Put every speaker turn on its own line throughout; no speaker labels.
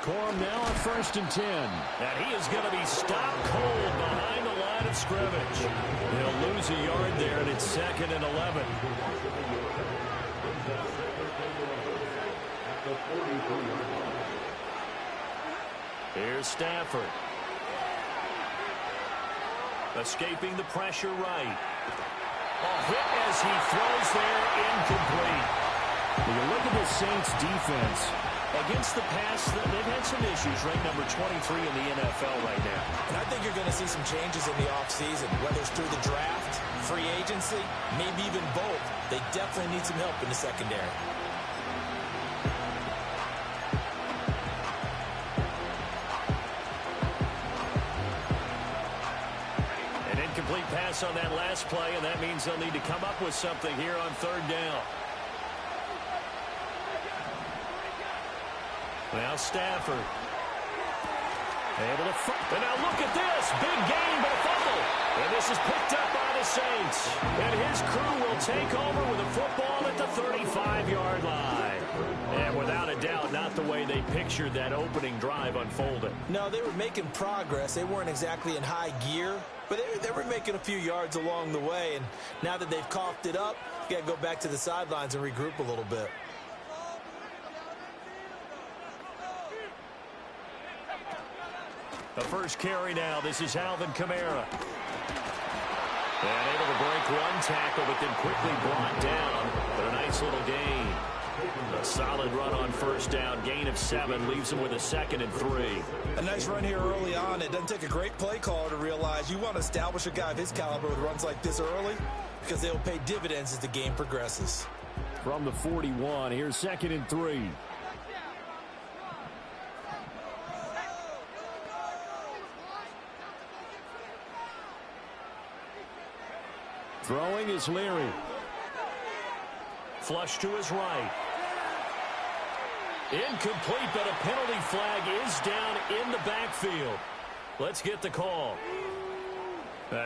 Corum now on 1st and 10.
And he is going to be stopped cold behind the line of scrimmage. He'll lose a yard there, and it's 2nd and 11. Here's Stafford. Escaping the pressure right. A hit as he throws there, incomplete.
When you look at the Saints defense,
against the pass, they've had some issues, ranked number 23 in the NFL right now.
And I think you're going to see some changes in the offseason, whether it's through the draft, free agency, maybe even both. They definitely need some help in the secondary.
An incomplete pass on that last play, and that means they'll need to come up with something here on 3rd down. Now Stafford. Able to and now look at this. Big gain, but a fumble. And this is picked up by the Saints. And his crew will take over with a football at the 35-yard line. And without a doubt, not the way they pictured that opening drive unfolding.
No, they were making progress. They weren't exactly in high gear, but they were making a few yards along the way. And now that they've coughed it up, you got to go back to the sidelines and regroup a little bit.
The first carry now. This is Alvin Kamara. And able to break one tackle, but then quickly brought down. But a nice little gain. A solid run on 1st down. Gain of 7 leaves him with a 2nd and 3.
A nice run here early on. It doesn't take a great play caller to realize you want to establish a guy of his caliber with runs like this early because they'll pay dividends as the game progresses.
From the 41, here's 2nd and 3. Throwing is Leary.
Flush to his right. Incomplete, but a penalty flag is down in the backfield. Let's get the call.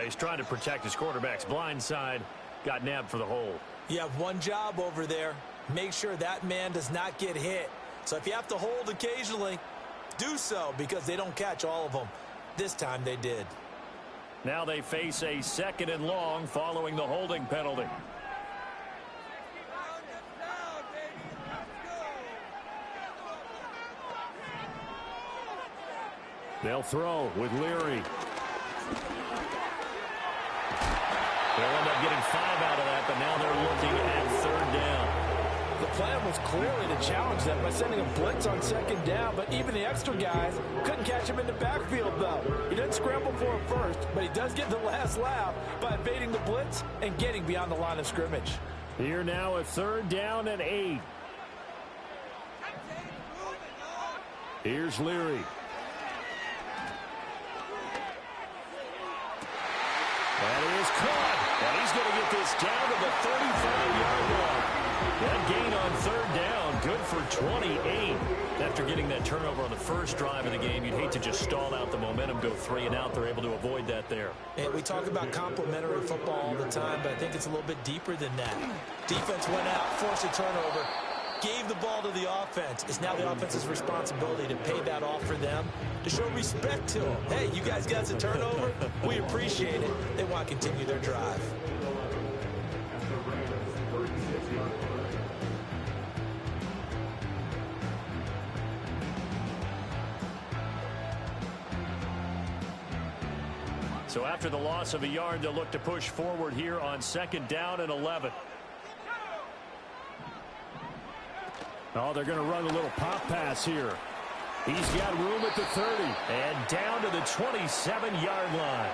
He's trying to protect his quarterback's blind side. Got nabbed for the hold.
You have one job over there. Make sure that man does not get hit. So if you have to hold occasionally, do so because they don't catch all of them. This time they did.
Now they face a 2nd and long following the holding penalty.
They'll throw with Leary.
They'll end up getting 5 out of that, but now they're looking at 3rd down.
The plan was clearly to challenge them by sending a blitz on 2nd down, but even the extra guys couldn't catch him in the backfield, though. He didn't scramble for it first, but he does get the last laugh by evading the blitz and getting beyond the line of scrimmage.
Here now at 3rd down and 8. Here's Leary.
That is caught. And he's going to get this down to the 35-yard line. That gain on 3rd down, good for 28. After getting that turnover on the first drive of the game, you'd hate to just stall out the momentum, go 3 and out. They're able to avoid that there.
And we talk about complementary football all the time, but I think it's a little bit deeper than that. Defense went out, forced a turnover, gave the ball to the offense. It's now the offense's responsibility to pay that off for them, to show respect to them. Hey, you guys got a turnover? We appreciate it. They want to continue their drive.
So after the loss of a yard, they'll look to push forward here on 2nd down and 11.
Oh, they're going to run a little pop pass here. He's got room at the 30.
And down to the 27-yard line.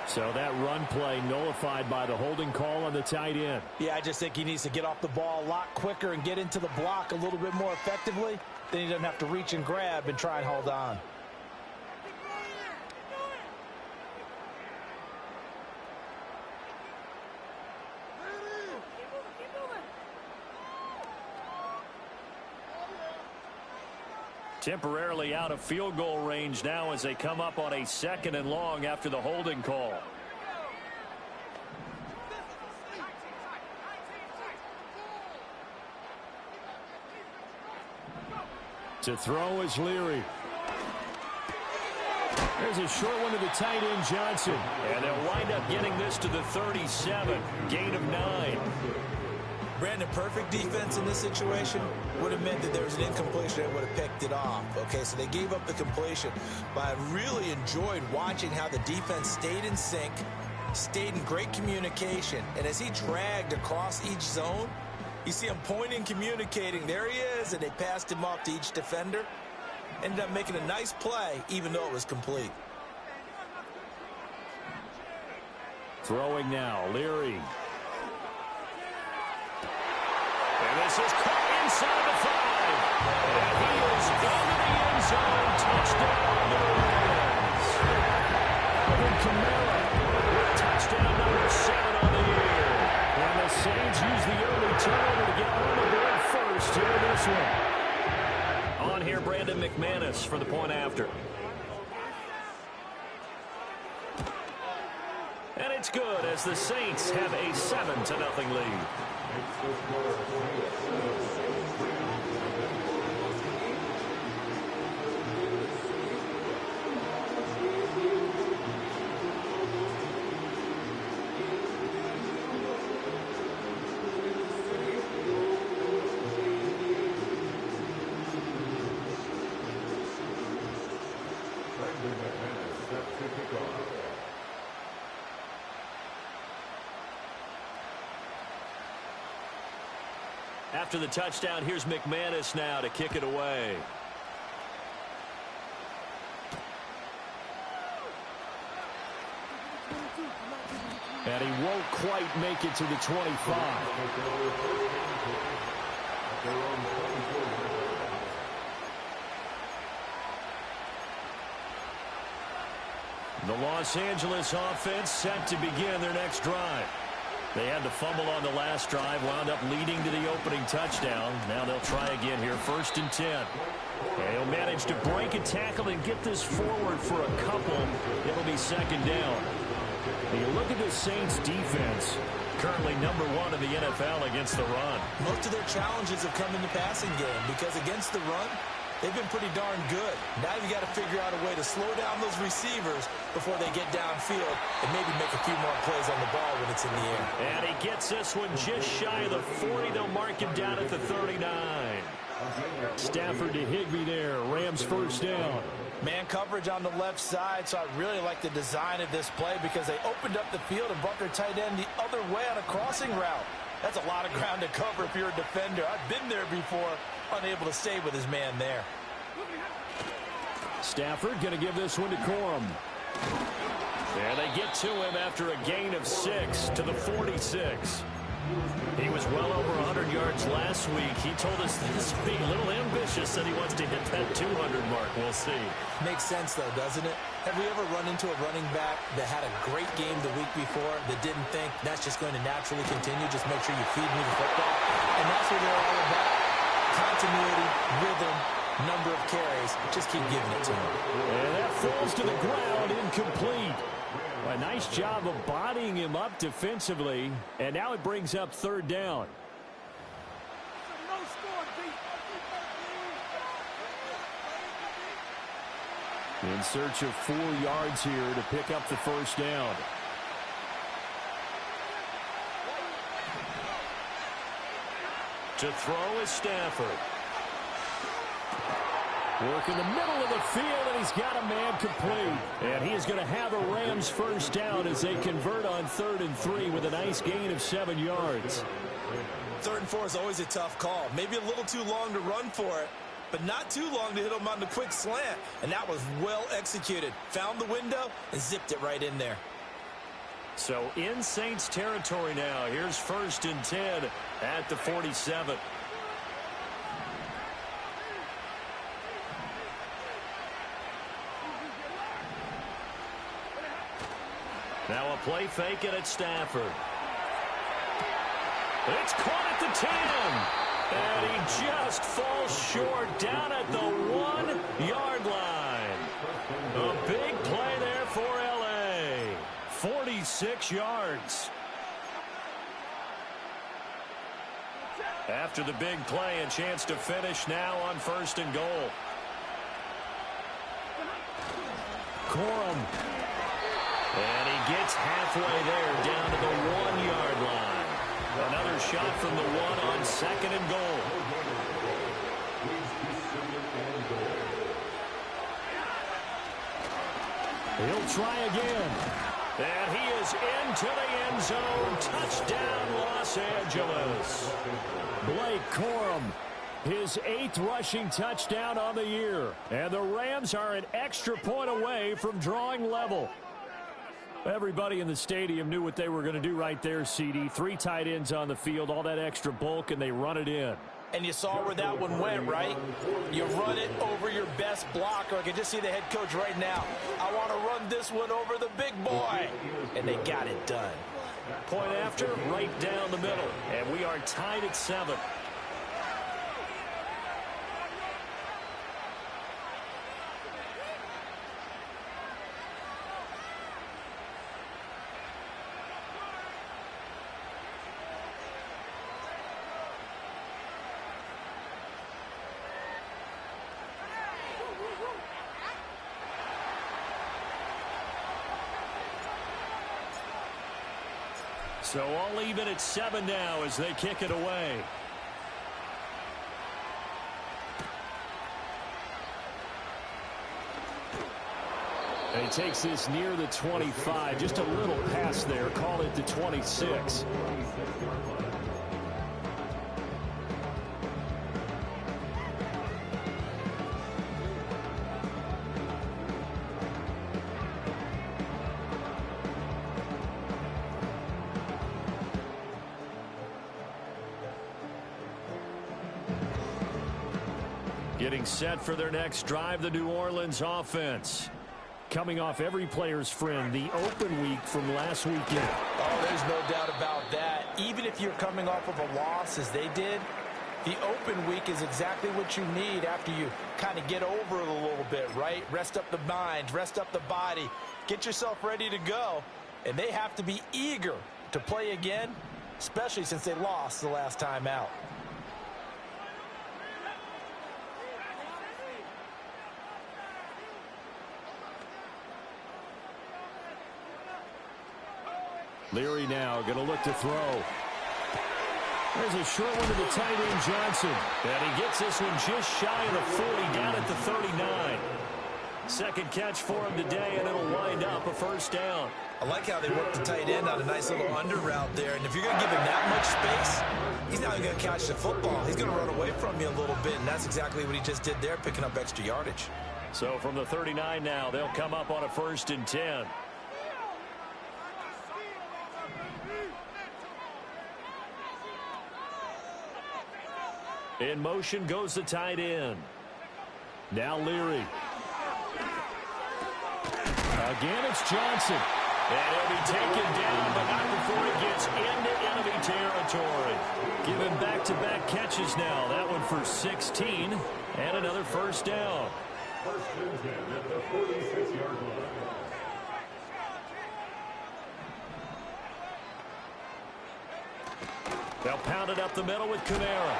So that run play nullified by the holding call on the tight end.
Yeah, I just think he needs to get off the ball a lot quicker and get into the block a little bit more effectively. Then he doesn't have to reach and grab and try and hold on.
Temporarily out of field goal range now as they come up on a 2nd and long after the holding call.
To throw is Leary. There's a short one to the tight end, Johnson.
And they'll wind up getting this to the 37. Gain of 9.
Brandon, perfect defense in this situation would have meant that there was an incompletion that would have picked it off. Okay, so they gave up the completion. But I really enjoyed watching how the defense stayed in sync, stayed in great communication. And as he dragged across each zone, you see him pointing, communicating. There he is, and they passed him off to each defender. Ended up making a nice play, even though it was complete.
Throwing now, Leary.
And this is caught inside the 5. And he is into the end zone. Touchdown, the Rams.
Alvin Kamara with touchdown number 7 on the year. And the Saints use the early turnover to get on the board first here in this one.
On here, Brandon McManus for the point after. And it's good as the Saints have a 7-0 lead. After the touchdown, here's McManus now to kick it away.
And he won't quite make it to the 25.
The Los Angeles offense set to begin their next drive. They had the fumble on the last drive, wound up leading to the opening touchdown. Now they'll try again here, 1st and 10. And he'll manage to break a tackle and get this forward for a couple. It'll be 2nd down.
And you look at the Saints defense.
Currently number 1 in the NFL against the run.
Most of their challenges have come in the passing game because against the run, they've been pretty darn good. Now you got to figure out a way to slow down those receivers before they get downfield and maybe make a few more plays on the ball when it's in the air.
And he gets this one just shy of the 40. They'll mark him down at the 39.
Stafford to Higbee there. Rams 1st down.
Man coverage on the left side, so I really like the design of this play because they opened up the field and brought their tight end the other way on a crossing route. That's a lot of ground to cover if you're a defender. I've been there before, unable to stay with his man there.
Stafford going to give this one to Corum.
And they get to him after a gain of 6 to the 46. He was well over 100 yards last week. He told us this would be a little ambitious, that he wants to hit that 200 mark. We'll see.
Makes sense, though, doesn't it? Have we ever run into a running back that had a great game the week before that didn't think that's just going to naturally continue? Just make sure you feed me the football. And that's what they're all about. Continuity, rhythm, number of carries. Just keep giving it to him.
And that falls to the ground, incomplete. A nice job of bodying him up defensively. And now it brings up 3rd down. In search of 4 yards here to pick up the 1st down.
To throw is Stafford.
Work in the middle of the field, and he's got a man complete. And he is going to have a Rams 1st down as they convert on 3rd and 3 with a nice gain of 7 yards.
3rd and 4 is always a tough call. Maybe a little too long to run for it, but not too long to hit him on the quick slant. And that was well executed. Found the window and zipped it right in there.
So in Saints territory now. Here's 1st and 10 at the 47. Now a play fake and it's Stafford. It's caught at the 10. And he just falls short down at the 1-yard line. A big play there for L.A. 46 yards. After the big play, a chance to finish now on 1st and goal.
Corum.
And he gets halfway there, down to the 1-yard line. Another shot from the 1 on 2nd and goal.
He'll try again.
And he is into the end zone. Touchdown, Los Angeles.
Blake Corum, his 8th rushing touchdown on the year. And the Rams are an extra point away from drawing level. Everybody in the stadium knew what they were going to do right there, CD. 3 tight ends on the field, all that extra bulk, and they run it in.
And you saw where that one went, right? You run it over your best blocker. I can just see the head coach right now. I want to run this one over the big boy. And they got it done.
Point after, right down the middle. And we are tied at 7.
So all even at 7 now as they kick it away. And he takes this near the 25. Just a little pass there. Call it the 26. Getting set for their next drive, the New Orleans offense. Coming off every player's friend, the open week from last weekend.
Oh, there's no doubt about that. Even if you're coming off of a loss as they did, the open week is exactly what you need after you kind of get over it a little bit, right? Rest up the mind, rest up the body, get yourself ready to go. And they have to be eager to play again, especially since they lost the last time out.
Leary now going to look to throw. There's a short one to the tight end, Johnson.
And he gets this one just shy of the 40, down at the 39. Second catch for him today, and it'll wind up a 1st down.
I like how they work the tight end on a nice little under route there. And if you're going to give him that much space, he's not going to catch the football. He's going to run away from you a little bit, and that's exactly what he just did there, picking up extra yardage.
So from the 39 now, they'll come up on a 1st and 10. In motion goes the tight end.
Now Leary. Again, it's Johnson.
And he'll be taken down, but not before he gets into enemy territory.
Given back-to-back catches now. That one for 16.
And another 1st down.
1st and 10 at the 46-yard line.
They'll pound it up the middle with Kamara.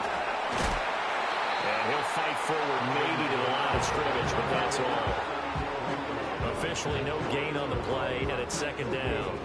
And he'll fight forward maybe to the line of scrimmage, but that's all. Officially no gain on the play, and it's 2nd down.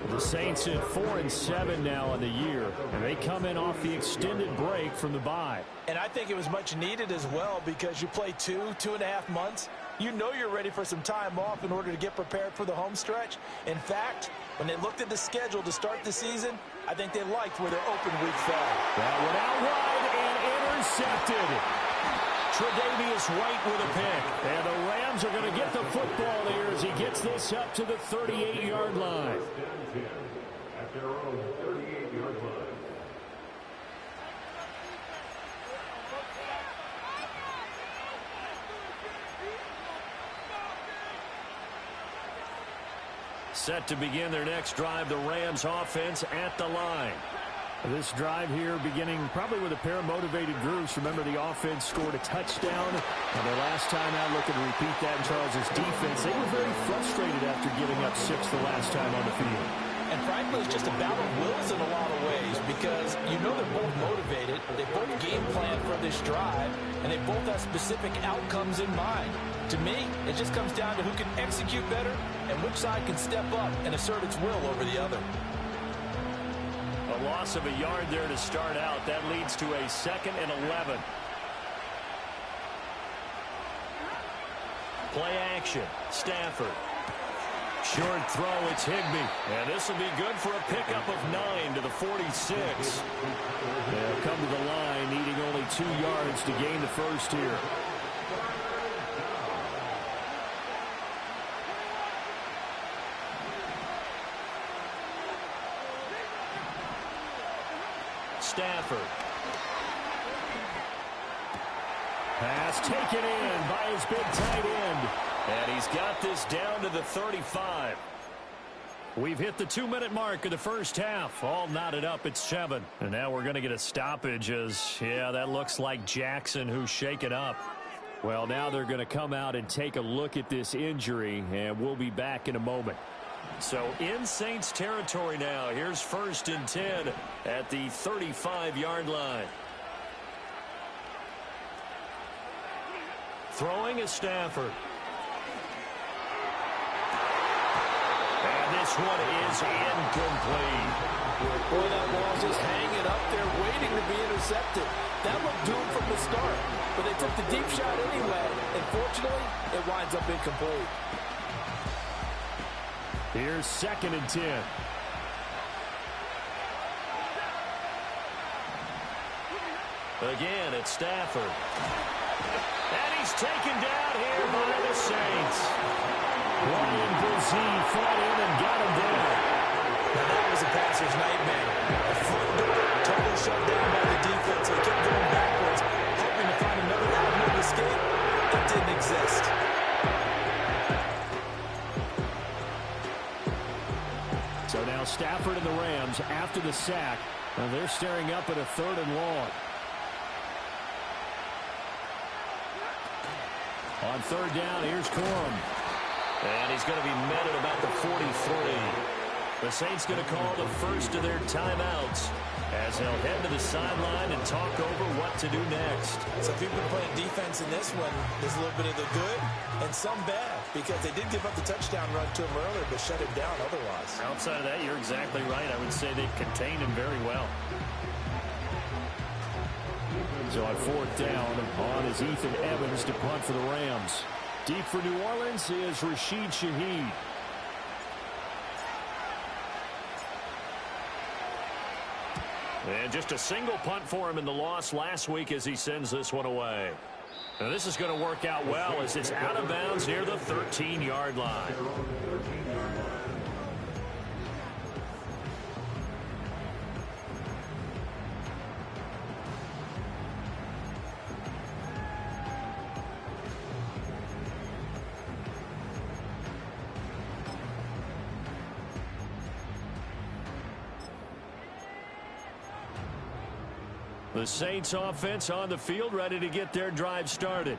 The Saints at 4-7 now on the year, and they come in off the extended break from the bye.
And I think it was much needed as well because you play 2.5 months. You know you're ready for some time off in order to get prepared for the home stretch. In fact, when they looked at the schedule to start the season, I think they liked where their open week fell.
That went out wide and intercepted.
Tre'Davious White with a pick.
And the Rams are going to get the football here as he gets this up to the 38-yard line.
At their own 38-yard line.
Set to begin their next drive, the Rams offense at the line.
This drive here beginning probably with a pair of motivated groups. Remember, the offense scored a touchdown. And their last time out, looking to repeat that in Charles's defense. They were very frustrated after giving up 6 the last time on the field.
And frankly, it's just a battle of wills in a lot of ways because you know they're both motivated, they both game plan for this drive, and they both have specific outcomes in mind. To me, it just comes down to who can execute better and which side can step up and assert its will over the other.
A loss of a yard there to start out. That leads to a 2nd and 11. Play action. Stafford. Short throw, it's Higbee. And this will be good for a pickup of 9 to the 46. They'll come to the line, needing only 2 yards to gain the first here. Stafford. Pass taken in by his big tight end. And he's got this down to the 35. We've hit the 2-minute mark of the first half. All knotted up at 7. And now we're going to get a stoppage as, yeah, that looks like Jackson who's shaken up. Well, now they're going to come out and take a look at this injury, and we'll be back in a moment. So in Saints territory now. Here's 1st and 10 at the 35-yard line. Throwing is Stafford. And this one is incomplete.
Boy, that ball's just hanging up there waiting to be intercepted. That looked doomed from the start, but they took the deep shot anyway, and fortunately, it winds up incomplete.
Here's 2nd and 10. Again, it's Stafford. And he's taken down here by the Saints. Ryan Brzee fought in and got him down.
Now that was a passer's nightmare. The front door totally shut down by the defense. They kept going backwards, hoping to find another avenue of escape. That didn't exist.
So now Stafford and the Rams after the sack. And they're staring up at a 3rd and long. On 3rd down, here's Corum. And he's going to be met at about the 43. The Saints going to call the first of their timeouts as they'll head to the sideline and talk over what to do next.
So if you've been playing defense in this one, there's a little bit of the good and some bad because they did give up the touchdown run to him earlier but shut him down otherwise.
Outside of that, you're exactly right. I would say they've contained him very well. So on 4th down, on is Ethan Evans to punt for the Rams. Deep for New Orleans is Rashid Shaheed. And just a single punt for him in the loss last week as he sends this one away. Now this is going to work out well as it's out of bounds near the 13-yard line. The Saints offense on the field ready to get their drive started.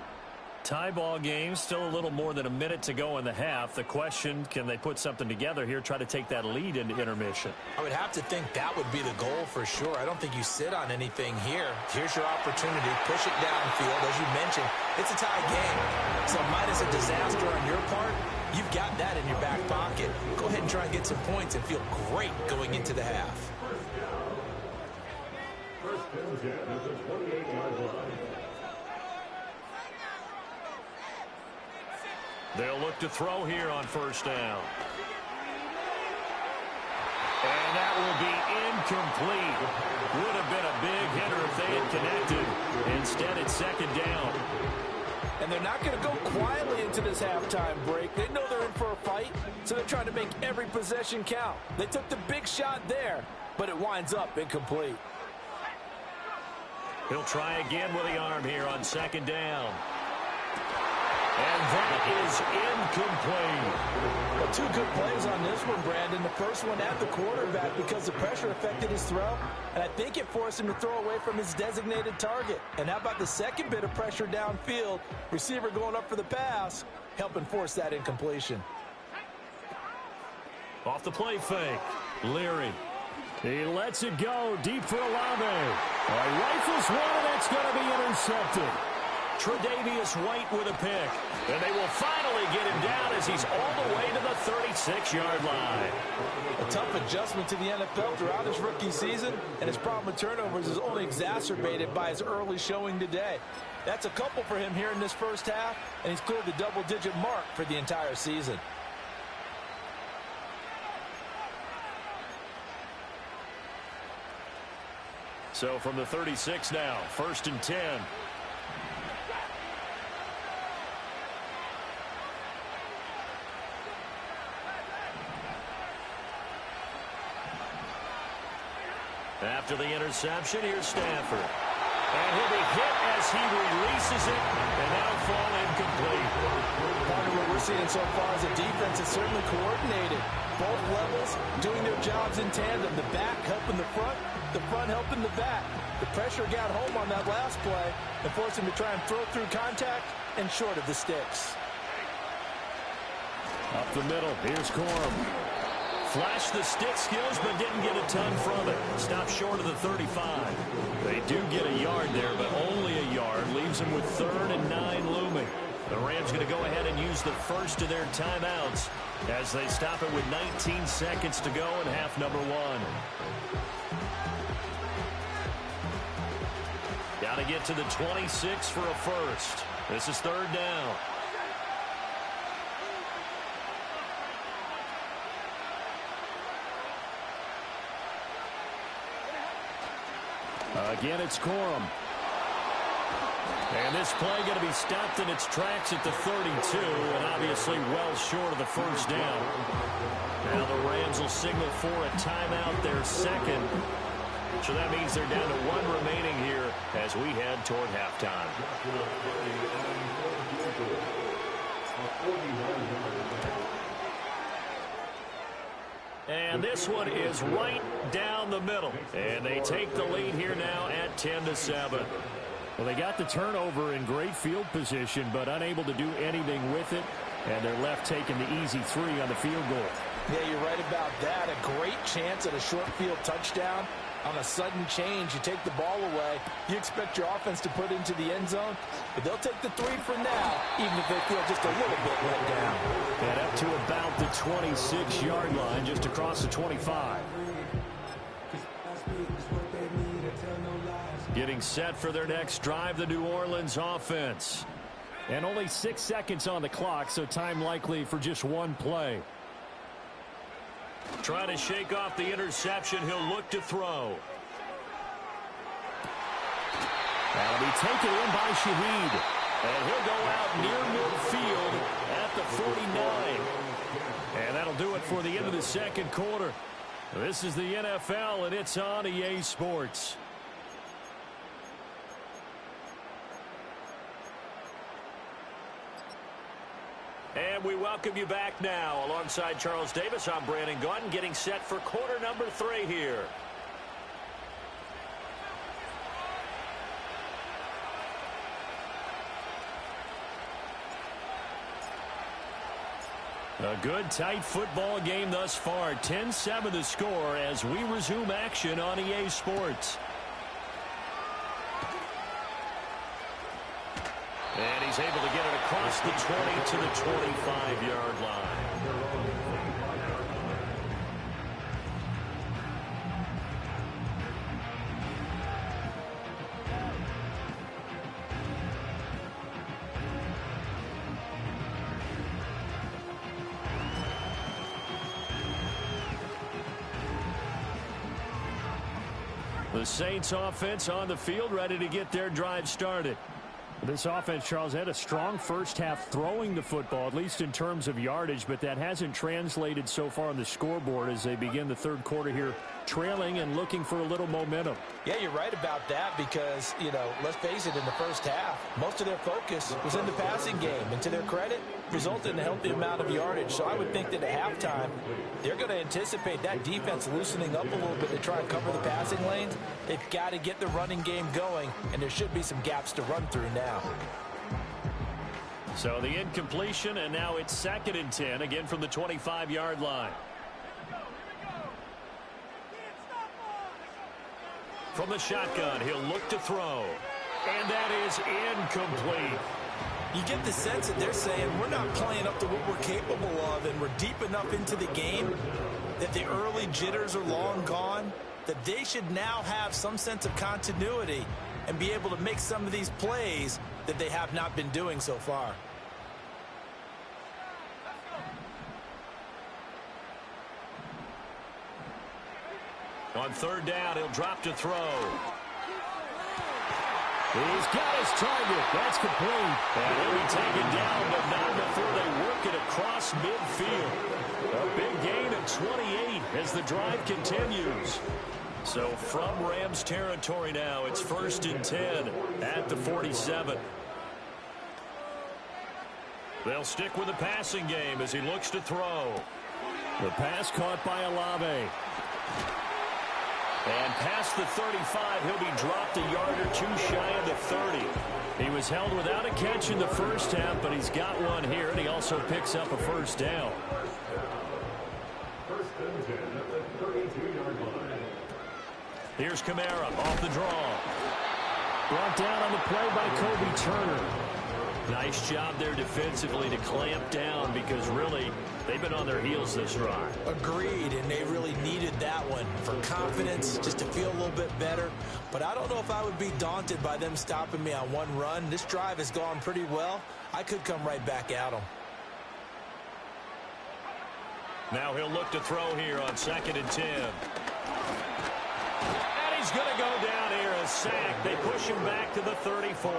Tie ball game, still a little more than a minute to go in the half. The question, can they put something together here, try to take that lead into intermission?
I would have to think that would be the goal for sure. I don't think you sit on anything here. Here's your opportunity. Push it downfield. As you mentioned, it's a tie game. So minus a disaster on your part, you've got that in your back pocket. Go ahead and try and get some points and feel great going into the half.
They'll look to throw here on 1st down. And that will be incomplete. Would have been a big hitter if they had connected. Instead, it's 2nd down.
And they're not going to go quietly into this halftime break. They know they're in for a fight, so they're trying to make every possession count. They took the big shot there, but it winds up incomplete.
He'll try again with the arm here on 2nd down. And that is incomplete.
Well, 2 good plays on this one, Brandon. The first one at the quarterback because the pressure affected his throw, and I think it forced him to throw away from his designated target. And how about the second bit of pressure downfield? Receiver going up for the pass, helping force that incompletion.
Off the play fake. Leary. He lets it go deep for Olave. Rifles one, and that's going to be intercepted.
Tre'Davious White with a pick. And they will finally get him down as he's all the way to the 36-yard line.
A tough adjustment to the NFL throughout his rookie season, and his problem with turnovers is only exacerbated by his early showing today. That's a couple for him here in this first half, and he's cleared the double-digit mark for the entire season.
So from the 36 now, 1st and 10. After the interception, here's Stafford. And he'll be hit as he releases it, and that'll fall incomplete.
Part of what we're seeing so far is a defense is certainly coordinated. Both levels doing their jobs in tandem. The back helping the front helping the back. The pressure got home on that last play and forced him to try and throw through contact and short of the sticks.
Up the middle, here's Corum.
Flashed the stick skills, but didn't get a ton from it. Stopped short of the 35.
They do get a yard there, but only a yard. Leaves them with 3rd and 9 looming.
The Rams going to go ahead and use the first of their timeouts as they stop it with 19 seconds to go in half number 1. Got to get to the 26 for a first. This is 3rd down.
Again, it's Corum.
And this play going to be stopped in its tracks at the 32, and obviously well short of the first down. Now the Rams will signal for a timeout, their second. So that means they're down to 1 remaining here as we head toward halftime. And this one is right down the middle. And they take the lead here now at 10-7.
Well, they got the turnover in great field position, but unable to do anything with it. And they're left taking the easy 3 on the field goal.
Yeah, you're right about that. A great chance at a short field touchdown. On a sudden change, you take the ball away. You expect your offense to put into the end zone, but they'll take the 3 for now, even if they feel just a little bit let down.
And up to about the 26-yard line, just across the 25.
Getting set for their next drive, the New Orleans offense.
And only 6 seconds on the clock, so time likely for just 1 play.
Trying to shake off the interception. He'll look to throw.
That'll be taken in by Shaheed.
And he'll go out near midfield at the 49.
And that'll do it for the end of the second quarter. This is the NFL, and it's on EA Sports.
And we welcome you back now. Alongside Charles Davis, I'm Brandon Gaudin, getting set for quarter number 3 here.
A good, tight football game thus far. 10-7 the score as we resume action on EA Sports.
And he's able to get it across the 20 to the 25-yard line.
The Saints offense on the field, ready to get their drive started. This offense, Charles, had a strong first half throwing the football, at least in terms of yardage, but that hasn't translated so far on the scoreboard as they begin the third quarter here, trailing and looking for a little momentum.
Yeah, you're right about that because, let's face it, in the first half, most of their focus was in the passing game. And to their credit, resulted in a healthy amount of yardage. So I would think that at halftime, they're going to anticipate that defense loosening up a little bit to try and cover the passing lanes. They've got to get the running game going, and there should be some gaps to run through now.
So the incompletion, and now it's 2nd and 10, again from the 25-yard line. From the shotgun, he'll look to throw. And that is incomplete.
You get the sense that they're saying we're not playing up to what we're capable of, and we're deep enough into the game that the early jitters are long gone, that they should now have some sense of continuity and be able to make some of these plays that they have not been doing so far.
On third down, he'll drop to throw.
He's got his target. That's complete.
And he'll be taken down, but not before they work it across midfield. A big gain of 28 as the drive continues. So from Rams territory now, it's 1st and 10 at the 47. They'll stick with the passing game as he looks to throw.
The pass caught by Olave.
And past the 35, he'll be dropped a yard or two shy of the 30.
He was held without a catch in the first half, but he's got one here, and he also picks up a first down.
1st and 10 at the 32-yard line.
Here's Kamara off the draw.
Brought down on the play by Kobe Turner.
Nice job there defensively to clamp down because really they've been on their heels this drive.
Agreed, and they really needed that one for confidence, just to feel a little bit better. But I don't know if I would be daunted by them stopping me on one run. This drive has gone pretty well. I could come right back at them.
Now he'll look to throw here on 2nd and 10. And he's going to go down here, a sack. They push him back to the 34.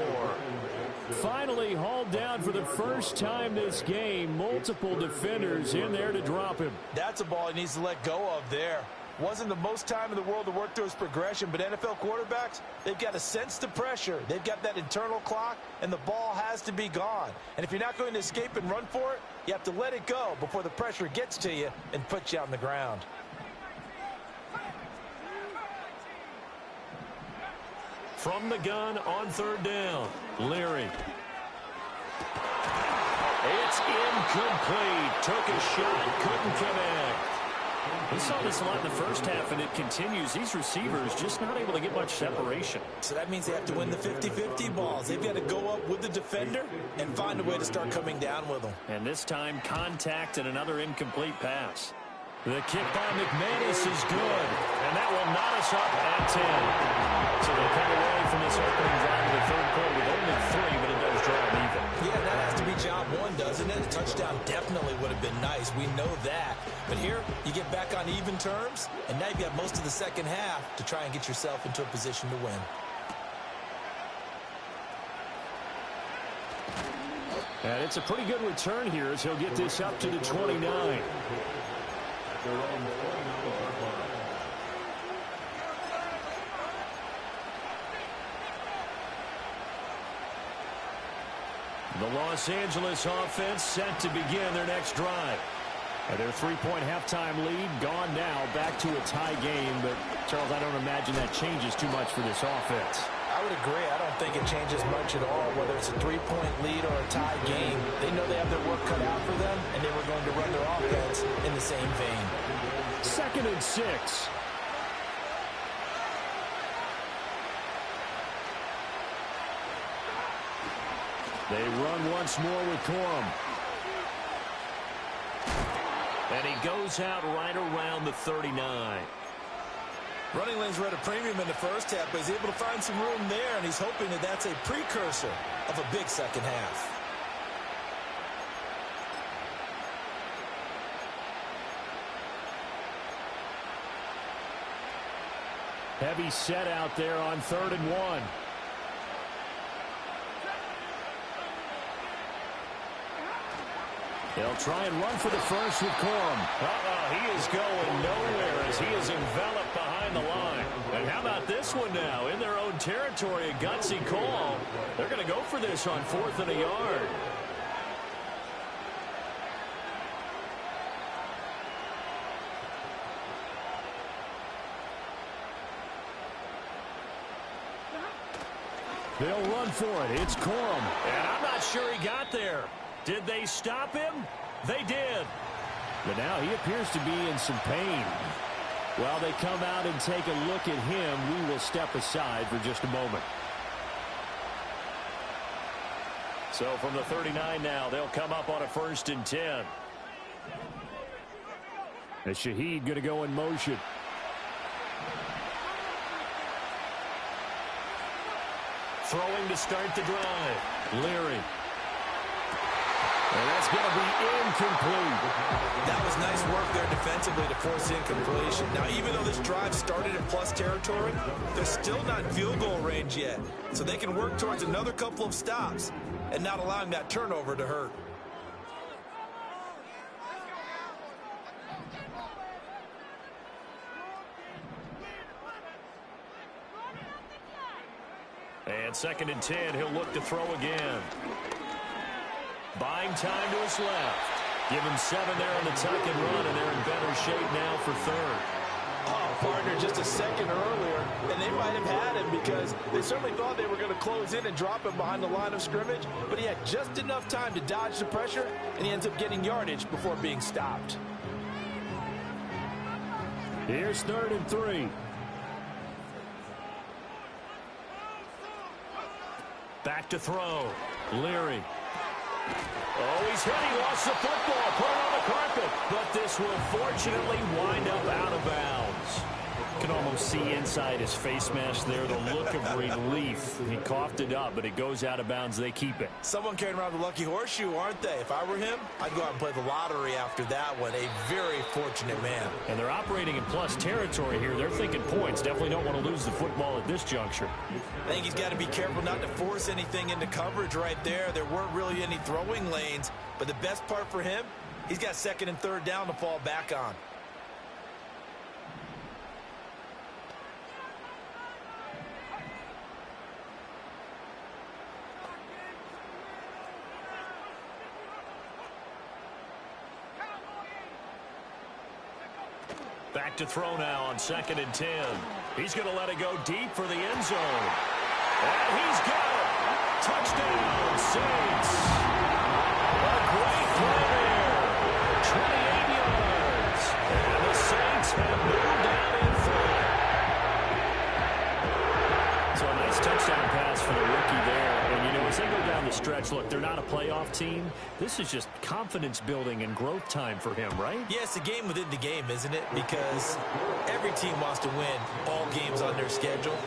Finally hauled down for the first time this game. Multiple defenders in there to drop him.
That's a ball he needs to let go of there. Wasn't the most time in the world to work through his progression, but NFL quarterbacks, they've got to sense the pressure. They've got that internal clock, and the ball has to be gone. And if you're not going to escape and run for it, you have to let it go before the pressure gets to you and puts you on the ground.
From the gun on 3rd down, Leary. It's incomplete. Took a shot, couldn't connect.
We saw this a lot in the first half, and it continues. These receivers just not able to get much separation.
So that means they have to win the 50-50 balls. They've got to go up with the defender and find a way to start coming down with them.
And this time, contact and another incomplete pass. The kick by McManus is good, and that will knot us up at 10. So they come away from this opening drive of the 3rd quarter with only 3, but it does draw them even.
Yeah, that has to be job one, doesn't it? A touchdown definitely would have been nice. We know that. But here, you get back on even terms, and now you've got most of the second half to try and get yourself into a position to win.
And it's a pretty good return here as he'll get this up to the 29. The Los Angeles offense set to begin their next drive. And their 3-point halftime lead gone now, back to a tie game. But, Charles, I don't imagine that changes too much for this offense.
I would agree. I don't think it changes much at all, whether it's a 3-point lead or a tie game. They know they have their work cut out for them, and they were going to run their offense in the same vein.
2nd and 6. They run once more with Corum.
And he goes out right around the 39.
Running lanes were at a premium in the first half, but he's able to find some room there, and he's hoping that that's a precursor of a big second half.
Heavy set out there on 3rd and 1. They'll try and run for the first with Corum.
He is going nowhere as he is enveloped behind the line. And how about this one now? In their own territory, a gutsy call. They're going to go for this on 4th and a yard.
They'll run for it. It's Corum.
And I'm not sure he got there. Did they stop him? They did.
But now he appears to be in some pain. While they come out and take a look at him, we will step aside for just a moment.
So from the 39 now, they'll come up on a 1st and 10.
And Shaheed going to go in motion.
Throwing to start the drive.
Leary. And that's going to be incomplete.
That was nice work there defensively to force incompletion. Now, even though this drive started in plus territory, they're still not in field goal range yet. So they can work towards another couple of stops and not allowing that turnover to hurt.
And 2nd and 10, he'll look to throw again. Buying time to his left. Give him 7 there on the tuck and run, and they're in better shape now for 3rd.
Oh, partner, just a second earlier, and they might have had him because they certainly thought they were going to close in and drop him behind the line of scrimmage, but he had just enough time to dodge the pressure, and he ends up getting yardage before being stopped.
Here's 3rd and 3.
Back to throw.
Leary.
Oh, he's hit. He lost the football. Put it on the carpet. But this will fortunately wind up out of bounds.
You can almost see inside his face mask there the look of relief. He coughed it up, but it goes out of bounds. They keep it.
Someone carrying around the lucky horseshoe, aren't they? If I were him, I'd go out and play the lottery after that one. A very fortunate man.
And they're operating in plus territory here. They're thinking points. Definitely don't want to lose the football at this juncture.
I think he's got to be careful not to force anything into coverage right there. There weren't really any throwing lanes. But the best part for him, he's got 2nd and 3rd down to fall back on.
Back to throw now on 2nd and 10. He's going to let it go deep for the end zone. And he's got it. Touchdown, Saints. A great play there. 28 yards. And the Saints have moved down in front.
So a nice touchdown pass for the rookie there. And, you know, as they go down the stretch, look, they're not a playoff team. This is just confidence building and growth time for him, right?
Yeah, it's a game within the game, isn't it? Because every team wants to win all games on their schedule.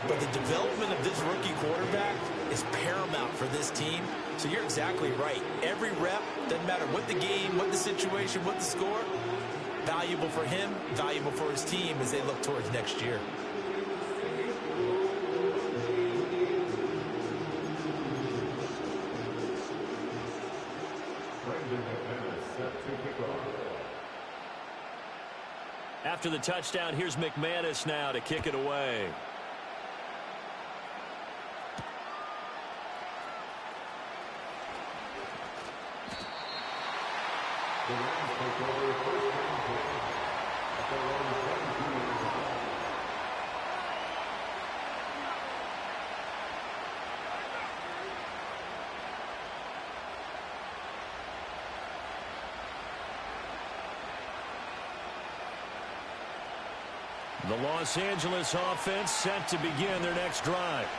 But the development of this rookie quarterback is paramount for this team. So you're exactly right. Every rep, doesn't matter what the game, what the situation, what the score, valuable for him, valuable for his team as they look towards next year.
After the touchdown, here's McManus now to kick it away. The Los Angeles offense set to begin their next drive.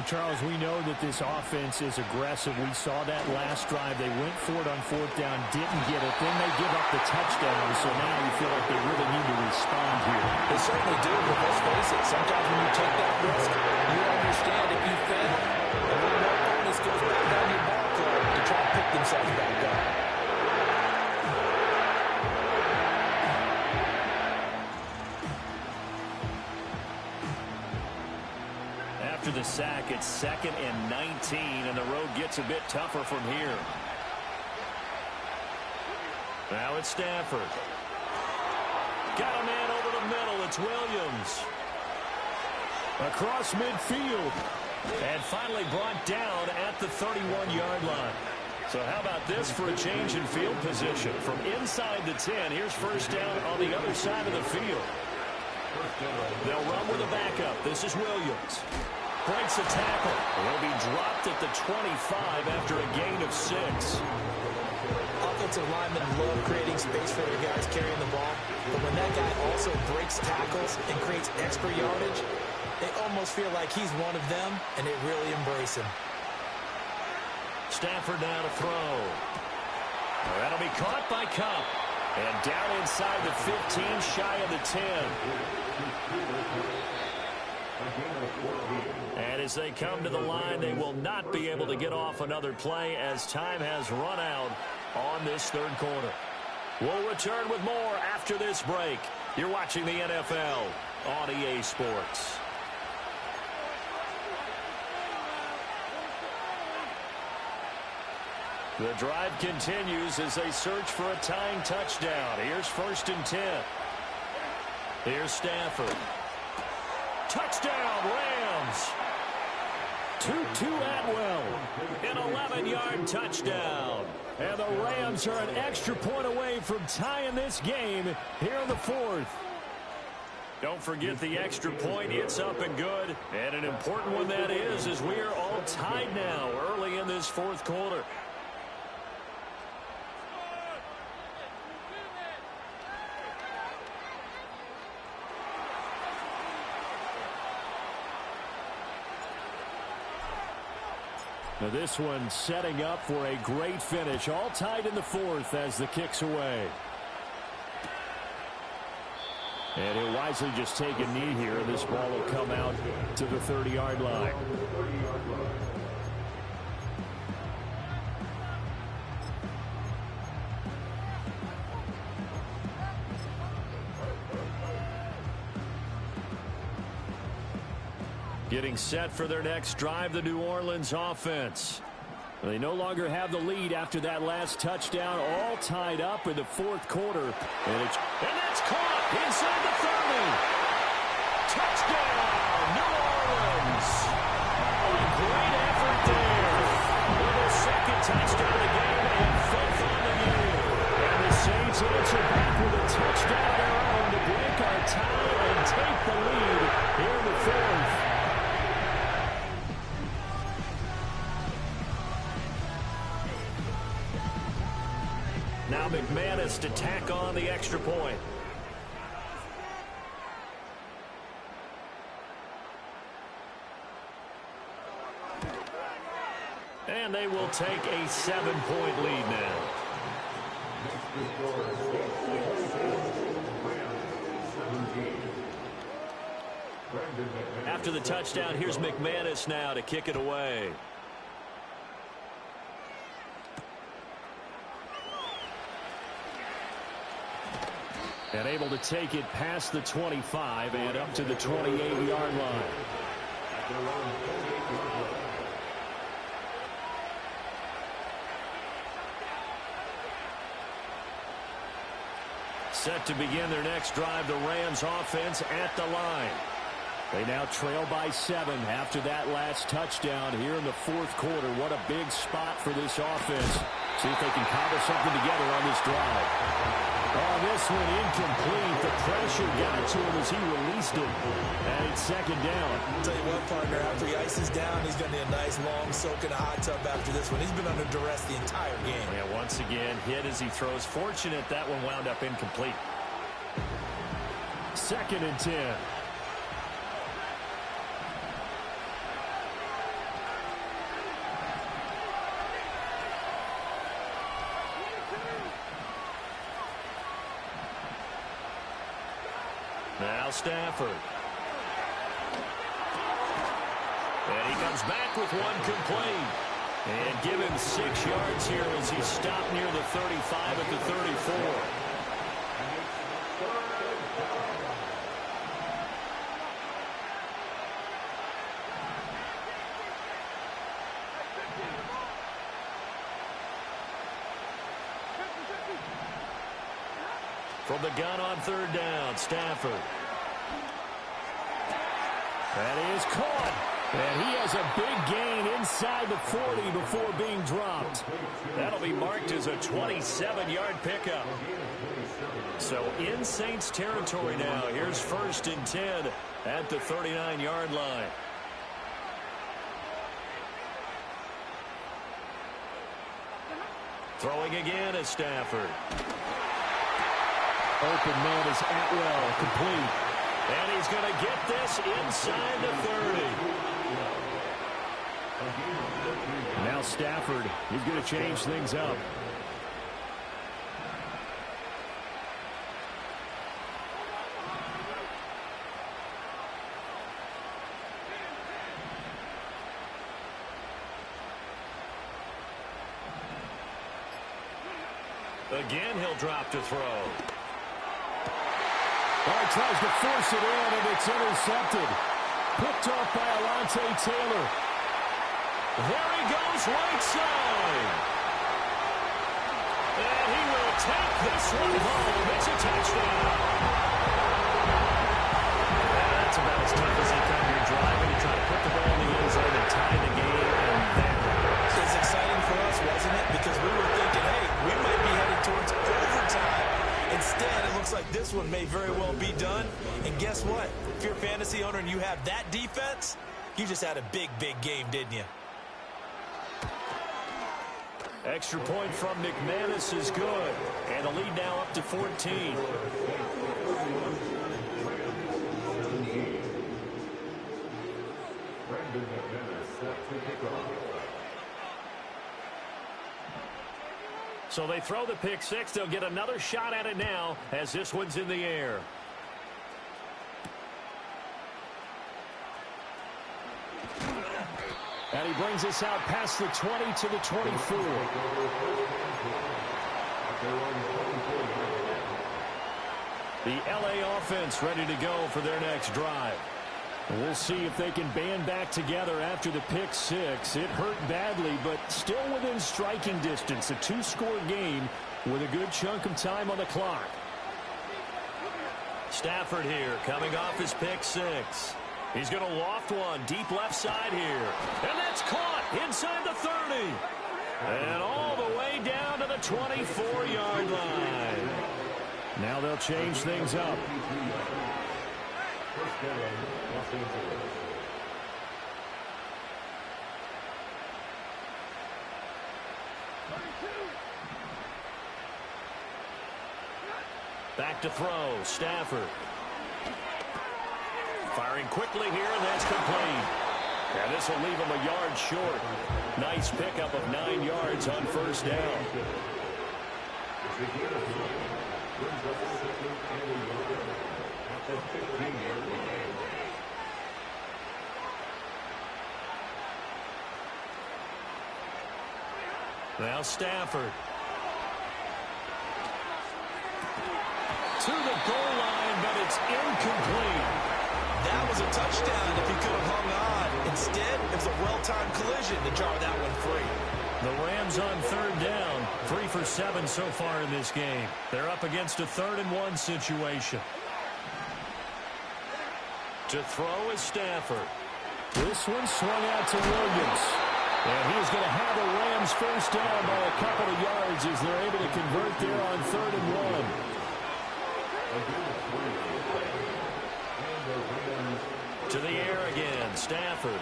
Charles, we know that this offense is aggressive. We saw that last drive. They went for it on 4th down, didn't get it. Then they give up the touchdown. So now you feel like they really need to respond here.
They certainly do, but let's face it, sometimes when you take that risk, you understand if you fail, a little more bonus goes back on your ball club to try to pick themselves back up.
After the sack, it's 2nd and 19, and the road gets a bit tougher from here. Now it's Stafford. Got a man over the middle. It's Williams.
Across midfield.
And finally brought down at the 31-yard line. So how about this for a change in field position? From inside the 10, here's 1st down on the other side of the field. They'll run with a backup. This is Williams. Breaks a tackle. He'll be dropped at the 25 after a gain of 6.
Offensive linemen love creating space for their guys carrying the ball, but when that guy also breaks tackles and creates extra yardage, they almost feel like he's one of them, and they really embrace him.
Stafford now to throw. That'll be caught by Cup. And down inside the 15, shy of the 10. And as they come to the line, they will not be able to get off another play as time has run out on this third quarter. We'll return with more after this break. You're watching the NFL on EA Sports. The drive continues as they search for a tying touchdown. Here's 1st and 10. Here's Stafford. Touchdown, Rams.
Tutu Atwell, an 11-yard touchdown. And the Rams are an extra point away from tying this game here in the fourth.
Don't forget the extra point. It's up and good. And an important one that is, as we are all tied now early in this fourth quarter.
Now this one setting up for a great finish. All tied in the fourth as the kick's away. And he'll wisely just take a knee here. This ball will come out to the 30-yard line. Getting set for their next drive, the New Orleans offense. They no longer have the lead after that last touchdown, all tied up in the fourth quarter. And
that's caught inside the 30. Touchdown, New Orleans. A great effort there. With a second touchdown of the game and fifth on the year.
And the Saints answer back with a touchdown of their own to break our tie and take the lead here in the fourth.
Now McManus to tack on the extra point. And they will take a 7-point lead now. After the touchdown, here's McManus now to kick it away.
And able to take it past the 25 and up to the 28-yard line. Set to begin their next drive, the Rams offense at the line. They now trail by 7 after that last touchdown here in the fourth quarter. What a big spot for this offense. See if they can cobble something together on this drive. Oh, this one incomplete. The pressure got to him as he released it. And it's second down.
I'll tell you what, partner, after he ices down, he's going to need a nice long soak in a hot tub after this one. He's been under duress the entire game.
Yeah, once again, hit as he throws. Fortunate that one wound up incomplete.
2nd and 10.
Now Stafford. And he comes back with one complete. And give him 6 yards here as he stopped near the 35 at the 34. From the gun on 3rd down, Stafford.
That is caught. And he has a big gain inside the 40 before being dropped.
That'll be marked as a 27-yard pickup. So in Saints territory now. Here's 1st and 10 at the 39-yard line. Throwing again is Stafford.
Open man is Atwell, complete.
And he's going to get this inside the 30.
Now Stafford, he's going to change things up.
Again, he'll drop to throw.
Oh, tries to force it in, and it's intercepted. Picked off by Alontae Taylor.
There he goes, right side. And he will take this one home. It's a touchdown. That's about as tough as they come here driving to try to put the ball in the end zone and tie the game, and that happens.
It's exciting for us, wasn't it? Because we were thinking, hey, we might be headed towards overtime. Instead, it looks like this one may very well be done. And guess what? If you're a fantasy owner and you have that defense, you just had a big, big game, didn't you?
Extra point from McManus is good. And the lead now up to 14. So they throw the pick six. They'll get another shot at it now as this one's in the air.
And he brings us out past the 20 to the 24. The LA offense ready to go for their next drive. We'll see if they can band back together after the pick six. It hurt badly, but still within striking distance. A two-score game with a good chunk of time on the clock.
Stafford here coming off his pick six. He's going to loft one deep left side here. And that's caught inside the 30. And all the way down to the 24-yard line.
Now they'll change things up.
Back to throw, Stafford. Firing quickly here, and that's complete. And this will leave him a yard short. Nice pickup of 9 yards on first down. Now Stafford. To the goal line, but it's incomplete.
That was a touchdown if he could have hung on. Instead, it was a well-timed collision to jar that one free.
The Rams on third down, 3 for 7 so far in this game. They're up against a 3rd-and-1 situation. To throw is Stafford.
This one swung out to Williams. And he's going to have the Rams first down by a couple of yards as they're able to convert there on 3rd and 1.
To the air again, Stafford.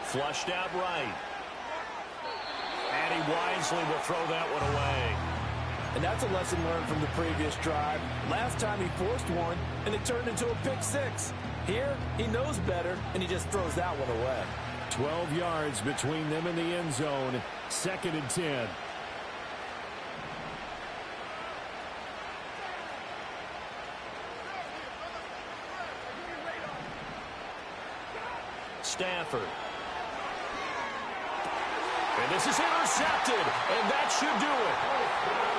Flushed out right. And he wisely will throw that one away.
And that's a lesson learned from the previous drive. Last time he forced one, and it turned into a pick six. Here, he knows better, and he just throws that one away.
12 yards between them and the end zone. 2nd and 10.
Stafford. And this is intercepted, and that should do it.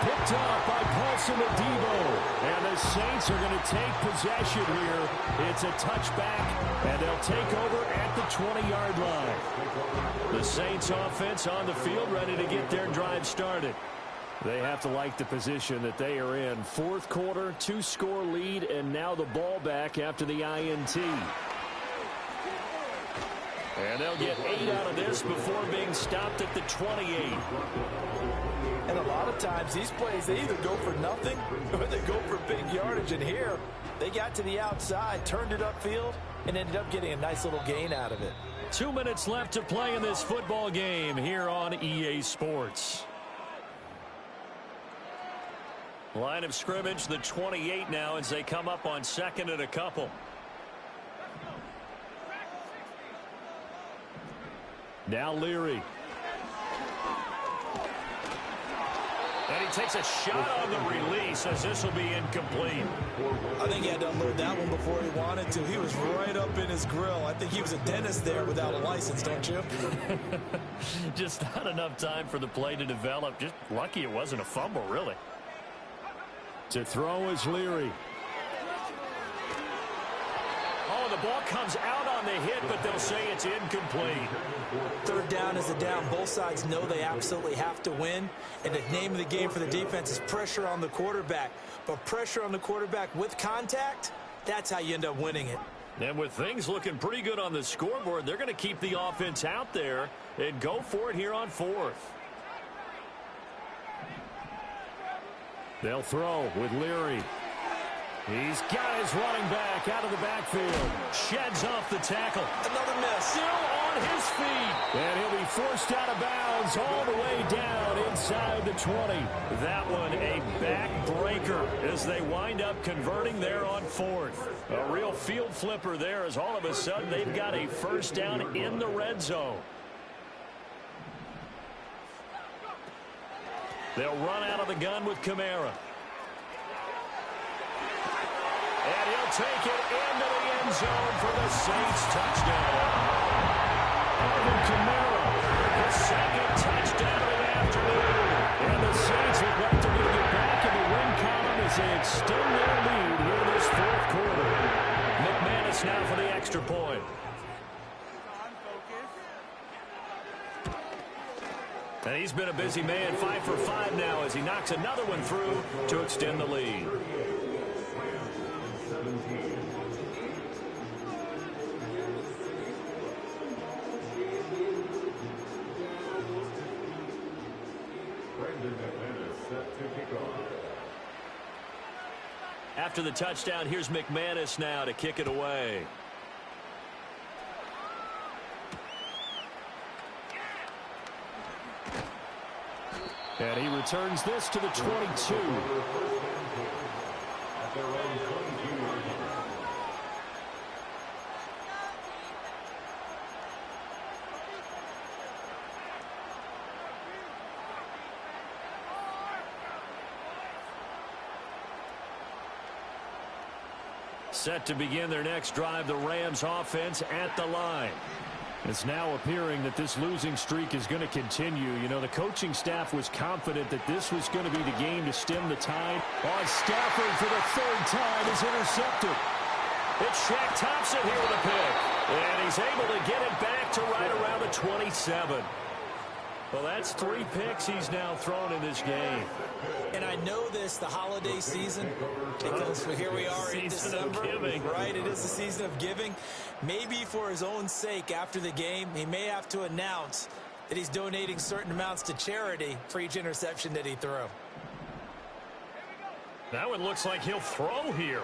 Picked off by Paulson Adebo. And the Saints are going to take possession here. It's a touchback, and they'll take over at the 20-yard line. The Saints offense on the field ready to get their drive started. They have to like the position that they are in. 4th quarter, 2-score lead, and now the ball back after the INT. And they'll get 8 out of this before being stopped at the 28.
And a lot of times these plays, they either go for nothing or they go for big yardage. And here, they got to the outside, turned it upfield, and ended up getting a nice little gain out of it.
2 minutes left to play in this football game here on EA Sports.
Line of scrimmage, the 28 now as they come up on second and a couple.
Now Leary.
And he takes a shot on the release as this will be incomplete.
I think he had to unload that one before he wanted to. He was right up in his grill. I think he was a dentist there without a license, don't you?
Just not enough time for the play to develop. Just lucky it wasn't a fumble, really.
To throw is Leary.
Oh, the ball comes out on the hit, but they'll say it's incomplete.
Third down is a down. Both sides know they absolutely have to win. And the name of the game for the defense is pressure on the quarterback. But pressure on the quarterback with contact, that's how you end up winning it.
And with things looking pretty good on the scoreboard, they're going to keep the offense out there and go for it here on fourth.
They'll throw with Leary. He's got his running back out of the backfield.
Sheds off the tackle.
Another miss.
Still on his feet.
And he'll be forced out of bounds all the way down inside the 20.
That one a backbreaker as they wind up converting there on fourth. A real field flipper there as all of a sudden they've got a first down in the red zone. They'll run out of the gun with Kamara. And he'll take it into the end zone for the Saints touchdown.
Alvin Kamara,
The second touchdown of the afternoon.
and the Saints look like they're going to get back in the win column as they extend their lead here this fourth quarter.
McManus now for the extra point. And he's been a busy man, 5 for 5 now as he knocks another one through to extend the lead. After the touchdown, here's McManus now to kick it away.
And he returns this to the 22.
Set to begin their next drive, the Rams offense at the line.
It's now appearing that this losing streak is going to continue. You know, the coaching staff was confident that this was going to be the game to stem the tide. Stafford for the third time is intercepted.
It's Shaq Thompson here with a pick. And he's able to get it back to right around the 27. Well, that's 3 picks he's now thrown in this game.
And I know this, the holiday season, because here we are in December.
Season of giving.
Right, it is the season of giving. Maybe for his own sake after the game, he may have to announce that he's donating certain amounts to charity for each interception that he threw.
That one looks like he'll throw here.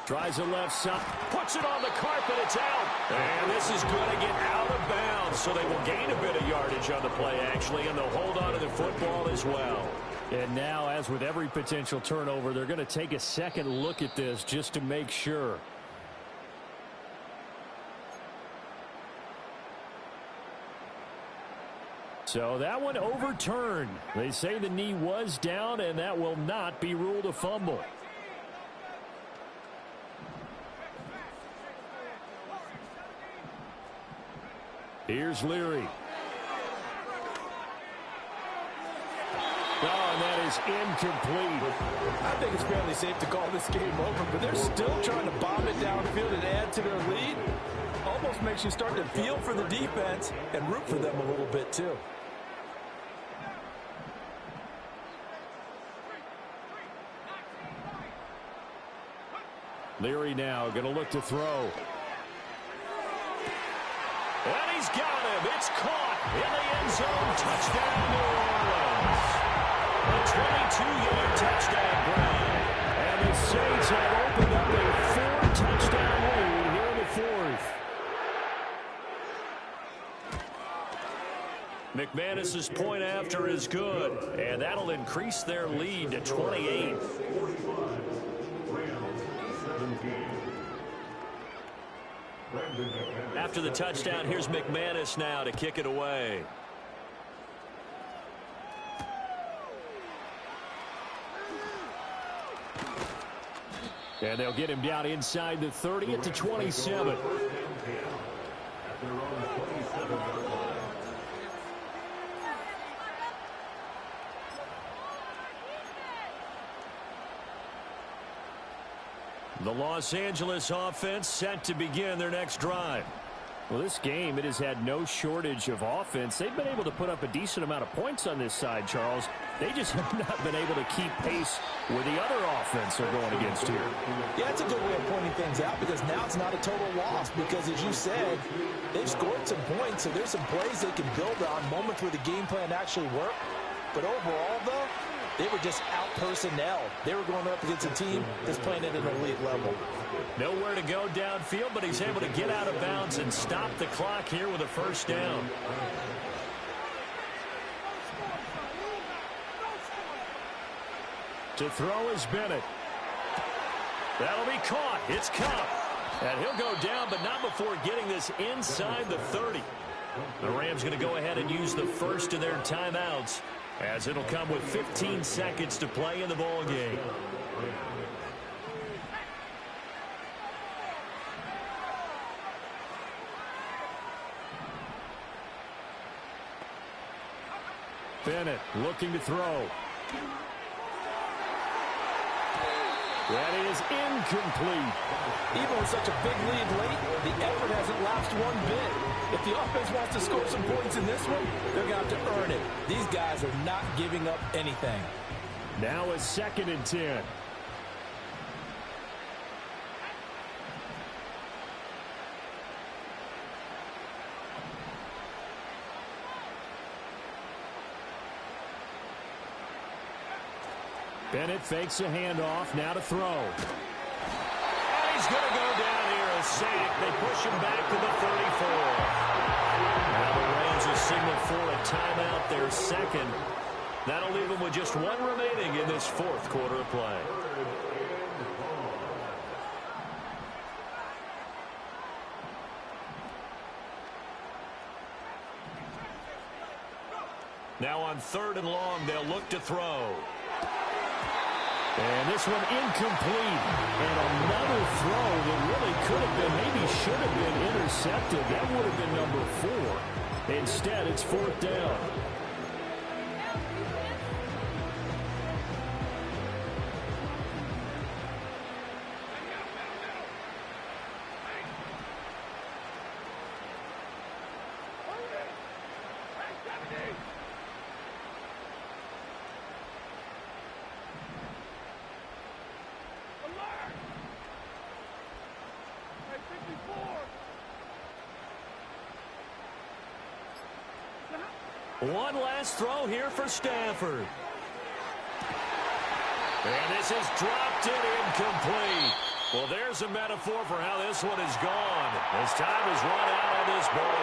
Tries a left side.
Puts it on the carpet, it's out. And this is going to get out of bounds, so they will gain a bit of yardage on the play, actually, and they'll hold on to the football as well.
And now, as with every potential turnover, they're going to take a second look at this just to make sure. So that one overturned. They say the knee was down, and that will not be ruled a fumble. Here's Leary. Oh, and that is incomplete.
I think it's fairly safe to call this game over, but they're still trying to bomb it downfield and add to their lead. Almost makes you start to feel for the defense and root for them a little bit, too.
Leary now going to look to throw.
And he's got him. It's caught in the end zone. Touchdown, New Orleans. A 22-yard touchdown grab.
And the Saints have opened up a 4-touchdown lead here in the fourth. McManus's point after is good, and that'll increase their lead to 28. After the touchdown, here's McManus now to kick it away. And they'll get him down inside the 30 at the 27. The Los Angeles offense set to begin their next drive. Well, this game, it has had no shortage of offense. They've been able to put up a decent amount of points on this side, Charles. They just have not been able to keep pace with the other offense they're going against here.
Yeah, it's a good way of pointing things out because now it's not a total loss because, as you said, they've scored some points, so there's some plays they can build on, moments where the game plan actually worked. But overall, though, they were just out-personnel. They were going up against a team that's playing at an elite level.
Nowhere to go downfield, but he's able to get out of bounds and stop the clock here with a first down. To throw is Bennett. That'll be caught. It's Cup. And he'll go down, but not before getting this inside the 30. The Rams going to go ahead and use the first of their timeouts, as it'll come with 15 seconds to play in the ball game. Bennett looking to throw. That is incomplete.
Even with such a big lead late, the effort hasn't lapsed one bit. If the offense wants to score some points in this one, they're going to have to earn it. These guys are not giving up anything.
Now a 2nd and 10. Bennett fakes a handoff, now to throw. And he's going to go down here, a sack. They push him back to the 34. Now the Rams will signal for a timeout, their second. That'll leave them with just one remaining in this fourth quarter of play. Now on 3rd and long, they'll look to throw. And this one incomplete. And another throw that really could have been, maybe should have been intercepted. That would have been number 4. Instead, it's 4th down. One last throw here for Stafford. And this is dropped in incomplete. Well, there's a metaphor for how this one is gone. As time is run out on this ball game.